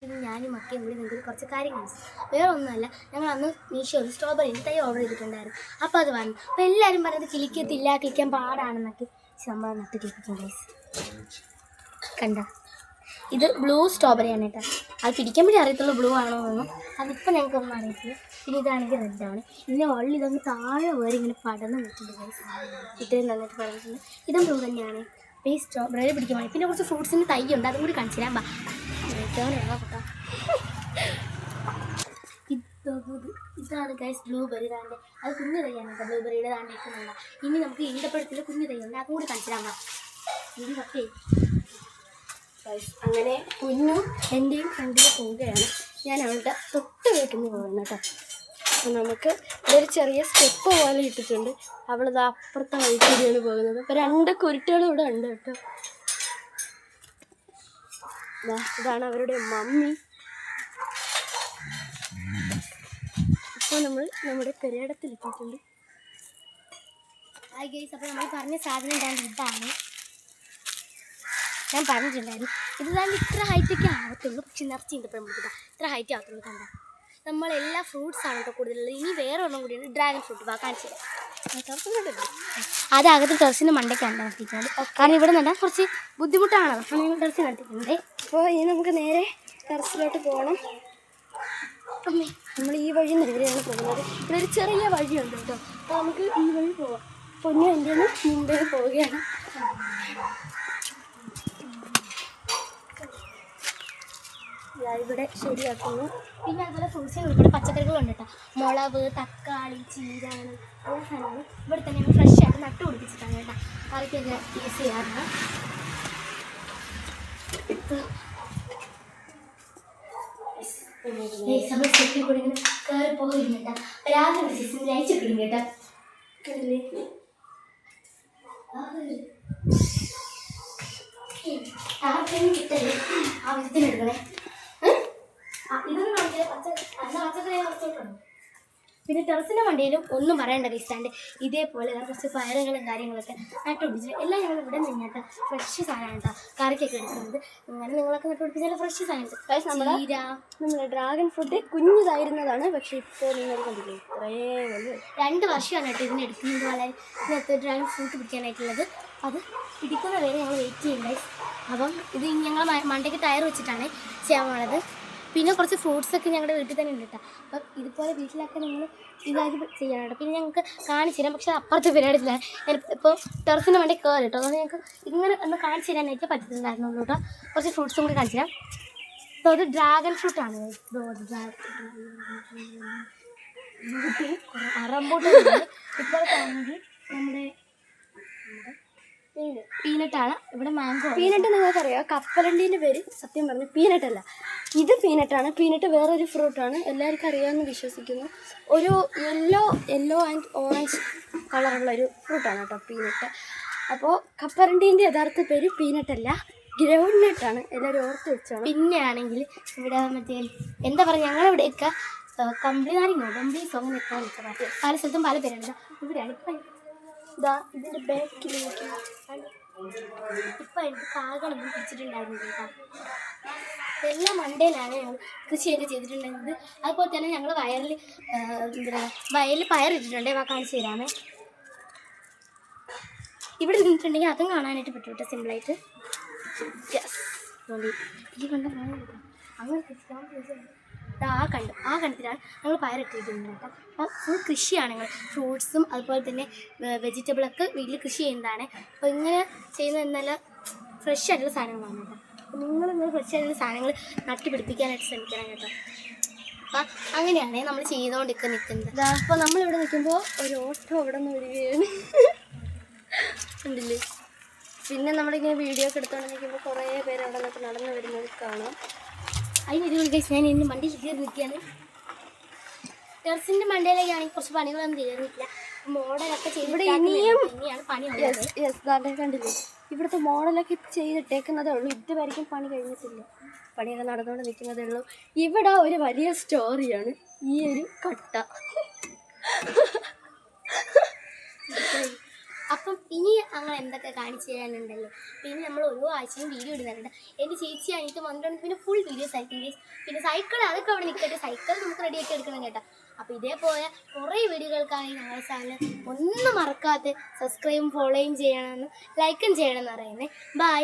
ഇത് ഞാനും മക്കയും കൂടി നിങ്ങൾക്ക് കുറച്ച് കാര്യങ്ങൾ വേറെ ഒന്നുമല്ല. ഞങ്ങൾ അന്ന് മീഷോയിൽ സ്ട്രോബെറി തൈ ഓർഡർ ചെയ്തിട്ടുണ്ടായിരുന്നു. അപ്പോൾ അത് വന്നു. അപ്പോൾ എല്ലാവരും പറഞ്ഞത് കിളിക്കത്തില്ല, കിളിക്കാൻ പാടാണെന്നൊക്കെ. പക്ഷെ നമ്മൾ നട്ട് കിളിപ്പിക്കും ഗൈസ്. കണ്ട, ഇത് ബ്ലൂ സ്ട്രോബെറിയാണ് കേട്ടോ. അത് പിടിക്കുമ്പോഴേ അറിയത്തുള്ളൂ ബ്ലൂ ആണോ എന്നൊന്നും. അതിപ്പോൾ ഞങ്ങൾക്കൊന്നും അറിയത്തില്ല. പിന്നെ ഇതാണെങ്കിൽ റെഡാണ്. ഇതിൻ്റെ വള്ളി ഇതൊന്ന് താഴെ വേറെ ഇങ്ങനെ പടന്ന് നിൽക്കുന്നുണ്ട് ഗൈസ്. ഇത്രയും നന്നായിട്ട് പടന്നിട്ടുണ്ട്. ഇതും ബ്ലൂ തന്നെയാണ്. അപ്പോൾ ഈ സ്ട്രോബെറി പിടിക്കാൻ വേണ്ടി പിന്നെ കുറച്ച് ഫ്രൂട്ട്സിൻ്റെ തൈ ഉണ്ട്, അതും കൂടി കാണിച്ചു തരാം. ഇതാണ് ഗൈസ് ബ്ലൂബെറി. താണ്ടെ അത് കുഞ്ഞു തൈയാണ് കേട്ടോ. ബ്ലൂബെറിയുടെ താണ്ടേക്കുന്നുണ്ട്. ഇനി നമുക്ക് ഈന്തപ്പഴത്തിൽ കുഞ്ഞു തൈയുണ്ട്, അതും കൂടി കാണിച്ചു തരാം. ഇതിനൊക്കെ അങ്ങനെ കുഞ്ഞും എൻ്റെയും ഫ്രണ്ടിൽ പോവുകയാണ്. ഞാൻ അവളുടെ തൊട്ട് വീട്ടിൽ നിന്ന് പോകുന്നു കേട്ടോ. അപ്പോൾ നമുക്ക് ഒരു ചെറിയ സ്റ്റെപ്പ് പോലെ ഇട്ടിട്ടുണ്ട്. അവളിത് അപ്പുറത്തെ വഴിക്കൂടിയാണ് പോകുന്നത്. അപ്പോൾ 2 കുരുട്ടുകളും ഇവിടെ ഉണ്ട് കേട്ടോ. ഇതാണ് അവരുടെ മമ്മി. ഇപ്പോൾ നമ്മൾ നമ്മുടെ പെരേടത്തിലെത്തിയിട്ടുണ്ട്. ഹായ് ഗൈസ്, അപ്പോൾ നമ്മൾ പറഞ്ഞ സാധനം ഇതാണ്. ഞാൻ പറഞ്ഞിട്ടുണ്ടായിരുന്നു ഇത് തന്നെ ഇത്ര ഹൈറ്റൊക്കെ ആവത്തുള്ളൂ. പക്ഷെ നിറച്ച് ഈന്തപ്പഴം പിടിക്കുക ഇത്ര ഹൈറ്റ് ആവത്തുള്ളൂ. കണ്ട, നമ്മളെല്ലാ ഫ്രൂട്ട്സാണ് കേട്ടോ കൂടുതലുള്ളത്. ഇനി വേറെ ഒന്നും കൂടിയാണ് ഡ്രാഗൺ ഫ്രൂട്ട്. കാണിച്ചു അതകത്ത് ടെറസിൻ്റെ മണ്ടയ്ക്കാണ് നടത്തിക്കുന്നത്. കാരണം ഇവിടെ നട്ടാൽ കുറച്ച് ബുദ്ധിമുട്ടാണ്. അപ്പോൾ നിങ്ങൾ ടെറസിൽ നടത്തിയിട്ടുണ്ട്. അപ്പോൾ ഇനി നമുക്ക് നേരെ ടെറസിലോട്ട് പോകണം. അമ്മേ, നമ്മൾ ഈ വഴി നേരെയാണ് പോകുന്നത്. ഇവിടെ ഒരു ചെറിയ വഴിയുണ്ട് കേട്ടോ. അപ്പോൾ നമുക്ക് ഈ വഴി പോവാം. പൊന്നു എൻ്റെ മുമ്പേ പോവുകയാണ്. ഇവിടെ ശരിയാക്കുന്നു. പിന്നെ അതുപോലെ ഫ്രൂട്ട്സിന് ഉൾപ്പെടെ പച്ചക്കറികളുണ്ട് കേട്ടോ. മുളക്, തക്കാളി, ചീര, അങ്ങനെ എല്ലാ സാധനങ്ങളും ഇവിടെ തന്നെ ഞങ്ങൾ ഫ്രഷ് ആയിട്ട് നട്ട് പിടിപ്പിച്ചിട്ടാണ് കേട്ടോ. കറിക്കൊക്കെ യൂസ് ചെയ്യാറുണ്ട്. നമ്മൾ സ്റ്റെപ്പിൽ കൂടി ഇങ്ങനെ കയറി പോകുന്നു കേട്ടോ. രാവിലെ സീസൺ ലൈറ്റ് ഇടും കേട്ടോ. കണ്ടില്ലേ, ആർക്കെങ്കിലും കിട്ടല്ലേ ആ വിധത്തിലെടുക്കണേ. ഇതൊന്നും കാണിച്ചാൽ പച്ചക്കറി വസ്തുക്കളുണ്ട്. പിന്നെ ടെറസിൻ്റെ വണ്ടിയിലും ഒന്നും പറയേണ്ട റീസ്റ്റാൻഡ് ഇതേപോലെ കുറച്ച് പയറുകളും കാര്യങ്ങളൊക്കെ നട്ടുപിടിച്ചിട്ട് എല്ലാം ഞങ്ങൾ ഇവിടെ നിന്നിട്ട് ഫ്രഷ് സാധനമാണ് കേട്ടോ കറിക്കൊക്കെ എടുക്കുന്നത്. അങ്ങനെ നിങ്ങളൊക്കെ നട്ടുപിടിപ്പിച്ചാൽ ഫ്രഷ് സാധനം. നമ്മുടെ ഡ്രാഗൺ ഫ്രൂട്ട് കുഞ്ഞിതായിരുന്നതാണ്. പക്ഷേ ഇപ്പോൾ നിങ്ങൾ കണ്ടില്ലേ കുറേ വലിയ 2 വർഷമാണ് കേട്ടോ ഇതിനെടുക്കുന്നത്. വളരെ ഇതിനകത്ത് ഡ്രാഗൺ ഫ്രൂട്ട് പിടിക്കാനായിട്ടുള്ളത്. അത് പിടിക്കുന്ന വരെ ഞങ്ങൾ വെയിറ്റ് ചെയ്യുന്നത്. അപ്പം ഇത് ഞങ്ങൾ മണ്ടയ്ക്ക് ടയർ വെച്ചിട്ടാണ് ചെയ്യാൻ പോണത്. പിന്നെ കുറച്ച് ഫ്രൂട്ട്സൊക്കെ ഞങ്ങളുടെ വീട്ടിൽ തന്നെ ഉണ്ട് കേട്ടോ. അപ്പം ഇതുപോലെ വീട്ടിലൊക്കെ നിങ്ങൾ ഇതാക്കി ചെയ്യണം കേട്ടോ. പിന്നെ ഞങ്ങൾക്ക് കാണിച്ചു തരാം. പക്ഷേ അപ്പുറത്തെ പരിപാടിയിലാണ് ഞാൻ ഇപ്പോൾ ടെറസിന് വേണ്ടി കയറി കേട്ടോ. അതുകൊണ്ട് ഞങ്ങൾക്ക് ഇങ്ങനെ ഒന്ന് കാണിച്ചു തരാനായിട്ട് പറ്റുന്നുണ്ടായിരുന്നുള്ളൂ കേട്ടോ. കുറച്ച് ഫ്രൂട്ട്സും കൂടി കാണിച്ചു തരാം. അപ്പോൾ അത് ഡ്രാഗൺ ഫ്രൂട്ടാണ്. റംബൂട്ടാൻ ഇപ്പോൾ ആണെങ്കിൽ നമ്മുടെ പീനട്ടാണ്. ഇവിടെ മാംഗോ. പീനട്ട് നിങ്ങൾക്കറിയാം, കപ്പലണ്ടീൻ്റെ പേര് സത്യം പറഞ്ഞു പീനട്ടല്ല, ഇത് പീനട്ടാണ്. പീനട്ട് വേറൊരു ഫ്രൂട്ടാണ്, എല്ലാവർക്കും അറിയാമെന്ന് വിശ്വസിക്കുന്നു. ഒരു യെല്ലോ ആൻഡ് ഓറഞ്ച് കളറുള്ളൊരു ഫ്രൂട്ടാണ് കേട്ടോ പീനട്ട്. അപ്പോൾ കപ്പലണ്ടീൻ്റെ യഥാർത്ഥ പേര് പീനട്ടല്ല, ഗ്രൗണ്ട് നട്ടാണ്. എല്ലാവരും ഓർത്ത് വെച്ചോണം. പിന്നെ ആണെങ്കിൽ ഇവിടെ മറ്റേ എന്താ പറയുക, ഞങ്ങളിവിടെയൊക്കെ കമ്പിളി നാരങ്ങോ കമ്പിളീസോ അങ്ങനെയൊക്കെ വിളിച്ചത്. പല സ്ഥലത്തും പല പേരാണ്. ഇവിടെയാണ് ഇപ്പം ഇതാ ഇതിൻ്റെ ബാക്കിലേക്ക് ഇപ്പം എനിക്ക് കാകളൊന്നും പിടിച്ചിട്ടുണ്ടായിരുന്നു കേട്ടോ. എല്ലാം മണ്ടയിലാണ് ഞങ്ങൾ കൃഷിയൊക്കെ ചെയ്തിട്ടുണ്ടായിരുന്നത്. അതുപോലെ തന്നെ ഞങ്ങൾ വയലിൽ പയറിട്ടിട്ടുണ്ട്. കാണിച്ചു തരാമേ. ഇവിടെ നിന്നിട്ടുണ്ടെങ്കിൽ അതും കാണാനായിട്ട് പറ്റും കേട്ടോ സിമ്പിളായിട്ട്. ഈ കണ്ട അങ്ങനെ ആ കണ്ടത്തിലാണ് ഞങ്ങൾ പയറിട്ടിട്ടുണ്ട് കേട്ടോ. അപ്പോൾ ഫുൾ കൃഷിയാണ് ഞങ്ങൾ. ഫ്രൂട്ട്സും അതുപോലെ തന്നെ വെജിറ്റബിളൊക്കെ വീട്ടിൽ കൃഷി ചെയ്യുന്നതാണ്. അപ്പോൾ ഇങ്ങനെ ചെയ്യുന്നത് നല്ല ഫ്രഷ് ആയിട്ടുള്ള സാധനങ്ങളാണ് കേട്ടോ. അപ്പോൾ നിങ്ങൾ ഫ്രഷ് ആയിട്ടുള്ള സാധനങ്ങൾ നട്ടുപിടിപ്പിക്കാനായിട്ട് ശ്രമിക്കണം കേട്ടോ. അപ്പം അങ്ങനെയാണ് നമ്മൾ ചെയ്തുകൊണ്ടൊക്കെ നിൽക്കുന്നത്. അപ്പോൾ നമ്മളിവിടെ നിൽക്കുമ്പോൾ ഒരു ഓട്ടോ അവിടെ നിന്ന് വരികയാണ് ഉണ്ടല്ലേ. പിന്നെ നമ്മളിങ്ങനെ വീഡിയോ ഒക്കെ എടുത്തുകൊണ്ട് നിൽക്കുമ്പോൾ കുറേ പേര് അവിടെ നിന്നൊക്കെ നടന്നു വരുന്നത് കാണാം. അതിനൊരു കേസ് ഞാൻ ഇന്ന് വണ്ടിയിൽ കയറി നിൽക്കുകയാണ്. ടെറസിൻ്റെ മണ്ടയിലേക്കാണെങ്കിൽ കുറച്ച് പണികളൊന്നും തീർന്നിട്ടില്ല. മോഡലൊക്കെ ചെയ്തിട്ട് ഇനിയാണ് പണി. കണ്ടില്ലേ, ഇവിടുത്തെ മോഡലൊക്കെ ചെയ്തിട്ടേക്കുന്നതേ ഉള്ളൂ. ഇതുവരെയും പണി കഴിഞ്ഞിട്ടില്ല. പണിയൊക്കെ നടന്നുകൊണ്ട് നിൽക്കുന്നതേ ഉള്ളൂ. ഇവിടെ ഒരു വലിയ സ്റ്റോറിയാണ് ഈ ഒരു കട്ട. അപ്പം ഇനി അങ്ങനെ എന്തൊക്കെ കാണിച്ചു തരാനുണ്ടല്ലോ. പിന്നെ നമ്മൾ ഓരോ ആഴ്ചയും വീഡിയോ ഇടുന്നുണ്ട്. എൻ്റെ ചേച്ചി എനിക്ക് വന്നിട്ടുണ്ട്. പിന്നെ ഫുൾ വീഡിയോസ് ആയിരിക്കും ഗൈസ്. പിന്നെ സൈക്കിൾ അതൊക്കെ അവിടെ നിൽക്കട്ടെ, സൈക്കിൾ നമുക്ക് റെഡിയാക്കി എടുക്കണം കേട്ടോ. അപ്പോൾ ഇതേപോലെ കുറേ വീഡിയോകൾക്കായി ഞങ്ങളുടെ ചാനൽ ഒന്നും മറക്കാതെ സബ്സ്ക്രൈബും ഫോളോയും ചെയ്യണമെന്നും ലൈക്കും ചെയ്യണമെന്ന് പറയുന്നത്. ബൈ.